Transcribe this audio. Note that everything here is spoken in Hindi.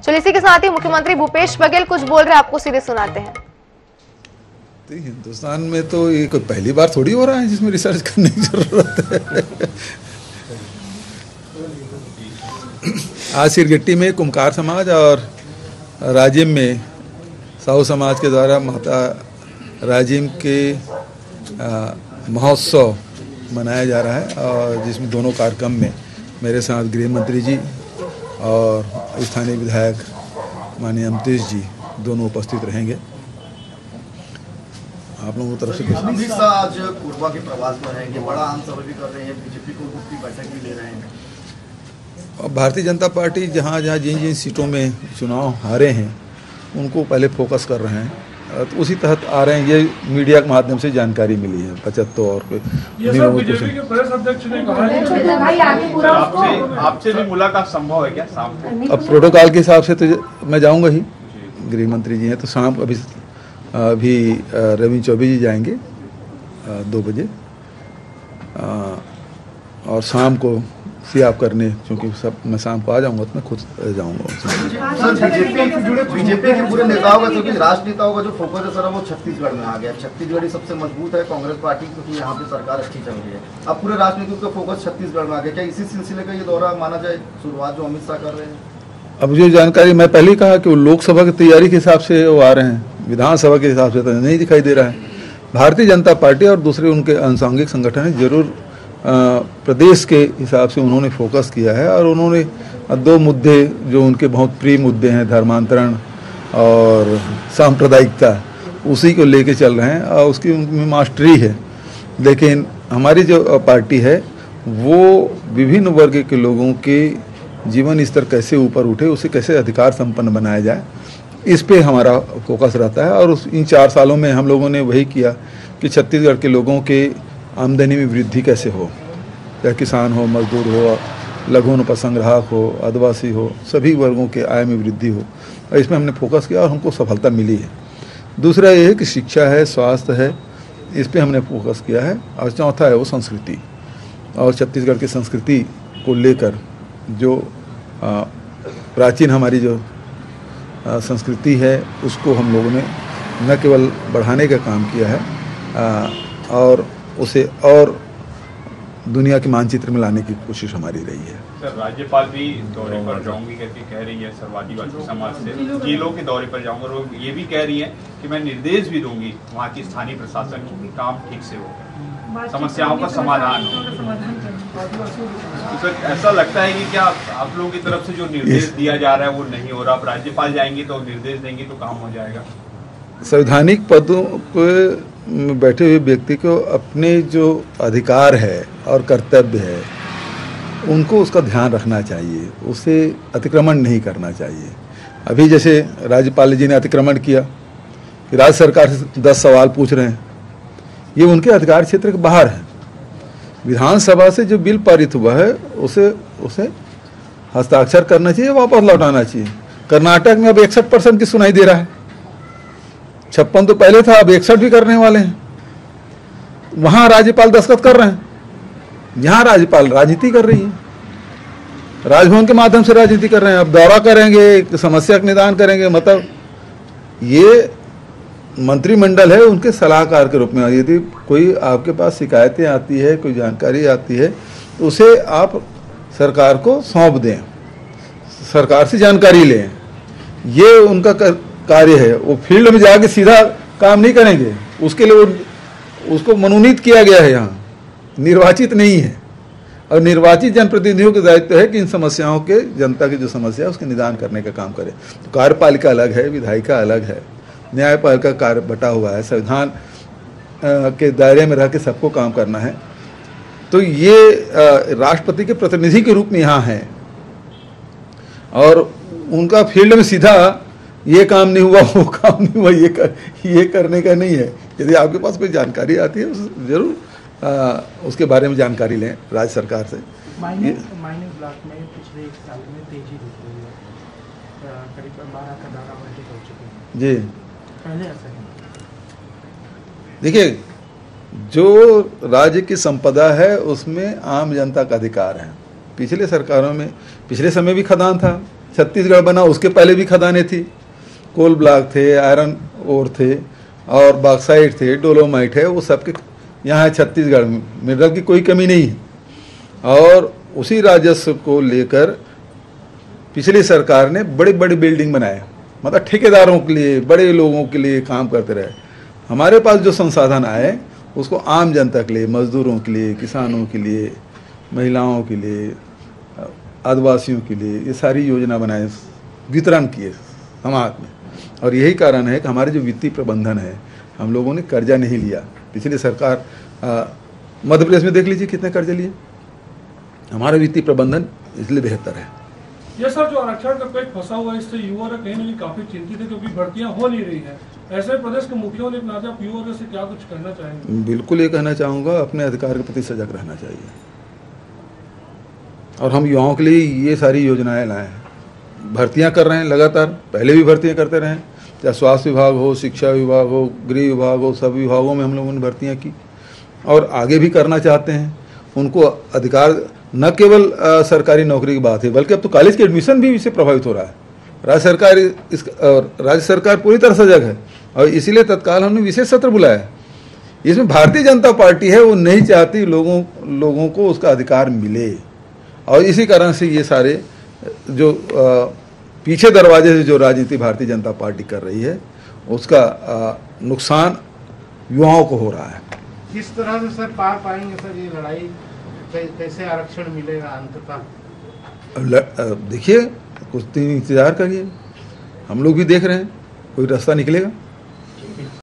चलिए इसी के साथ ही मुख्यमंत्री भूपेश बघेल कुछ बोल रहे हैं, आपको सीधे सुनाते हैं। तो हिंदुस्तान में तो ये कोई पहली बार थोड़ी हो रहा है जिसमें रिसर्च करने की जरूरत है। आज सिरगिट्टी में कुम्हार समाज और राजिम में साहू समाज के द्वारा माता राजिम के महोत्सव मनाया जा रहा है, और जिसमें दोनों कार्यक्रम में मेरे साथ गृह मंत्री जी और स्थानीय विधायक माननीय अमरीश जी दोनों उपस्थित रहेंगे। आप लोगों की तरफ से अमित शाह आज कोरबा के प्रवास पर हैं, बड़ा आम सभा भी कर रहे हैं, बीजेपी को की बैठक भी ले रहे हैं। भारतीय जनता पार्टी जहाँ जहाँ जिन जिन सीटों में चुनाव हारे हैं उनको पहले फोकस कर रहे हैं, तो उसी तहत आ रहे हैं। ये मीडिया के माध्यम से जानकारी मिली है। 75 और बीजेपी के प्रदेश अध्यक्ष ने कहा है आपसे भी मुलाकात संभव है क्या शाम को? अब प्रोटोकॉल के हिसाब से तो मैं जाऊंगा ही, गृह मंत्री जी हैं तो शाम अभी रविंद्र चौबे जी जाएंगे 2 बजे, और शाम को सियाप करने, क्योंकि सब मैं शाम को आ जाऊंगा तो मैं खुद जाऊंगा। बीजेपी के पूरे नेताओं का, क्योंकि राष्ट्र नेताओं का जो फोकस है सर वो छत्तीसगढ़ में आ गया। छत्तीसगढ़ सबसे मजबूत है कांग्रेस पार्टी, क्योंकि यहाँ पे सरकार अच्छी चल रही है। अब पूरे राजनीतिक का फोकस छत्तीसगढ़ में आ गया। क्या इसी सिलसिले का ये दौरा माना जाए, शुरुआत जो अमित शाह कर रहे हैं? अब जो जानकारी मैं पहले ही कहा कि वो लोकसभा की तैयारी के हिसाब से वो आ रहे हैं, विधानसभा के हिसाब से तो नहीं दिखाई दे रहा है। भारतीय जनता पार्टी और दूसरे उनके आनुषंगिक संगठन जरूर प्रदेश के हिसाब से उन्होंने फोकस किया है, और उन्होंने 2 मुद्दे जो उनके बहुत प्रिय मुद्दे हैं, धर्मांतरण और सांप्रदायिकता, उसी को लेके चल रहे हैं, और उसकी उनमें मास्टरी है। लेकिन हमारी जो पार्टी है वो विभिन्न वर्ग के लोगों के जीवन स्तर कैसे ऊपर उठे, उसे कैसे अधिकार संपन्न बनाया जाए, इस पे हमारा फोकस रहता है। और इन 4 सालों में हम लोगों ने वही किया कि छत्तीसगढ़ के लोगों के आमदनी में वृद्धि कैसे हो, चाहे किसान हो, मजदूर हो, लघु उपसंग्राहक हो, आदिवासी हो, सभी वर्गों के आय में वृद्धि हो, और इसमें हमने फोकस किया और हमको सफलता मिली है। दूसरा ये है कि शिक्षा है, स्वास्थ्य है, इस पे हमने फोकस किया है। और चौथा है वो संस्कृति, और छत्तीसगढ़ की संस्कृति को लेकर जो प्राचीन हमारी जो संस्कृति है उसको हम लोगों ने न केवल बढ़ाने का काम किया है और उसे और दुनिया के मानचित्र में लाने की कोशिश हमारी रही है। सर, राज्यपाल भी दौरे पर जाऊंगी कह रही है, सर्वादिवासी समाज से जिलों के दौरे पर जाऊंगा, और ये भी कह रही है कि मैं निर्देश भी दूंगी वहाँ की स्थानीय प्रशासन को कि काम ठीक से हो, समस्याओं का समाधान हो। तो सर, ऐसा लगता है कि क्या आप लोगों की तरफ से जो निर्देश दिया जा रहा है वो नहीं हो रहा? आप राज्यपाल जाएंगे तो निर्देश देंगे तो काम हो जाएगा? संवैधानिक पदों पर बैठे हुए व्यक्ति को अपने जो अधिकार है और कर्तव्य है उनको उसका ध्यान रखना चाहिए, उसे अतिक्रमण नहीं करना चाहिए। अभी जैसे राज्यपाल जी ने अतिक्रमण किया कि राज्य सरकार से 10 सवाल पूछ रहे हैं, ये उनके अधिकार क्षेत्र के बाहर है। विधानसभा से जो बिल पारित हुआ है उसे हस्ताक्षर करना चाहिए, वापस लौटाना चाहिए। कर्नाटक में अब 61% की सुनाई दे रहा है, 56 तो पहले था, अब 61 भी करने वाले हैं। वहां राज्यपाल दस्तखत कर रहे हैं, यहाँ राज्यपाल राजनीति कर रही है, राजभवन के माध्यम से राजनीति कर रहे हैं। अब दौरा करेंगे, समस्या का निदान करेंगे, मतलब ये मंत्रिमंडल है उनके सलाहकार के रूप में। यदि कोई आपके पास शिकायतें आती है, कोई जानकारी आती है, तो उसे आप सरकार को सौंप दें, सरकार से जानकारी लें, ये उनका कार्य है। वो फील्ड में जाके सीधा काम नहीं करेंगे, उसके लिए उसको मनोनीत किया गया है, यहाँ निर्वाचित नहीं है। और निर्वाचित जनप्रतिनिधियों का दायित्व है कि इन समस्याओं के, जनता की जो समस्या है उसके निदान करने का काम करे। तो कार्यपालिका अलग है, विधायिका अलग है, न्यायपालिका कार्य बटा हुआ है, संविधान के दायरे में रह के सबको काम करना है। तो ये राष्ट्रपति के प्रतिनिधि के रूप में यहाँ है, और उनका फील्ड में सीधा ये काम नहीं हुआ, वो काम नहीं हुआ, ये करने का नहीं है। यदि आपके पास कोई जानकारी आती है जरूर उसके बारे में जानकारी लें राज्य सरकार से। माइनिंग ब्लॉक में पिछले 1 साल में तेजी दिख रही है, करीब 12 का दाना बढ़े हो चुके हैं जी। पहले ऐसा नहीं। देखिए, जो राज्य की संपदा है उसमें आम जनता का अधिकार है। पिछले सरकारों में, पिछले समय भी खदान था, छत्तीसगढ़ बना उसके पहले भी खदानें थी, कोल ब्लॉक थे, आयरन ओर थे और बॉक्साइट थे, डोलोमाइट है, वो सबके यहाँ छत्तीसगढ़ में मिनरल की कोई कमी नहीं है। और उसी राजस्व को लेकर पिछली सरकार ने बड़ी बड़ी बिल्डिंग बनाए, मतलब ठेकेदारों के लिए, बड़े लोगों के लिए काम करते रहे। हमारे पास जो संसाधन आए उसको आम जनता के लिए, मजदूरों के लिए, किसानों के लिए, महिलाओं के लिए, आदिवासियों के लिए ये सारी योजना बनाए, वितरण किए समाज में। और यही कारण है कि हमारे जो वित्तीय प्रबंधन है, हम लोगों ने कर्जा नहीं लिया। पिछली सरकार मध्य प्रदेश में देख लीजिए कितने कर्जे लिए। हमारा वित्तीय प्रबंधन इसलिए बेहतर है। ये सर जो आरक्षण का पेच फंसा हुआ है, इससे युवा कहीं ना कहीं काफी चिंतित है, क्योंकि भर्तियां हो नहीं रही है। ऐसे प्रदेश के मुखियों ने आप युवा से क्या कुछ करना चाहेंगे? बिल्कुल ये कहना चाहूँगा, अपने अधिकार के प्रति सजग रहना चाहिए। और हम युवाओं के लिए ये सारी योजनाएं लाए हैं, भर्तियां कर रहे हैं लगातार, पहले भी भर्तियां करते रहे, चाहे स्वास्थ्य विभाग हो, शिक्षा विभाग हो, गृह विभाग हो, सब विभागों में हम लोगों ने भर्तियां की और आगे भी करना चाहते हैं। उनको अधिकार, न केवल सरकारी नौकरी की बात है, बल्कि अब तो कॉलेज के एडमिशन भी इससे प्रभावित हो रहा है। राज्य सरकार पूरी तरह सजग है और इसीलिए तत्काल हमने विशेष सत्र बुलाया है। इसमें भारतीय जनता पार्टी है, वो नहीं चाहती लोगों को उसका अधिकार मिले, और इसी कारण से ये सारे जो पीछे दरवाजे से जो राजनीति भारतीय जनता पार्टी कर रही है उसका नुकसान युवाओं को हो रहा है। किस तरह से सर पार पाएंगे सर ये लड़ाई, कैसे आरक्षण मिलेगा अंततः? देखिए, कुछ दिन इंतजार करिए, हम लोग भी देख रहे हैं, कोई रास्ता निकलेगा।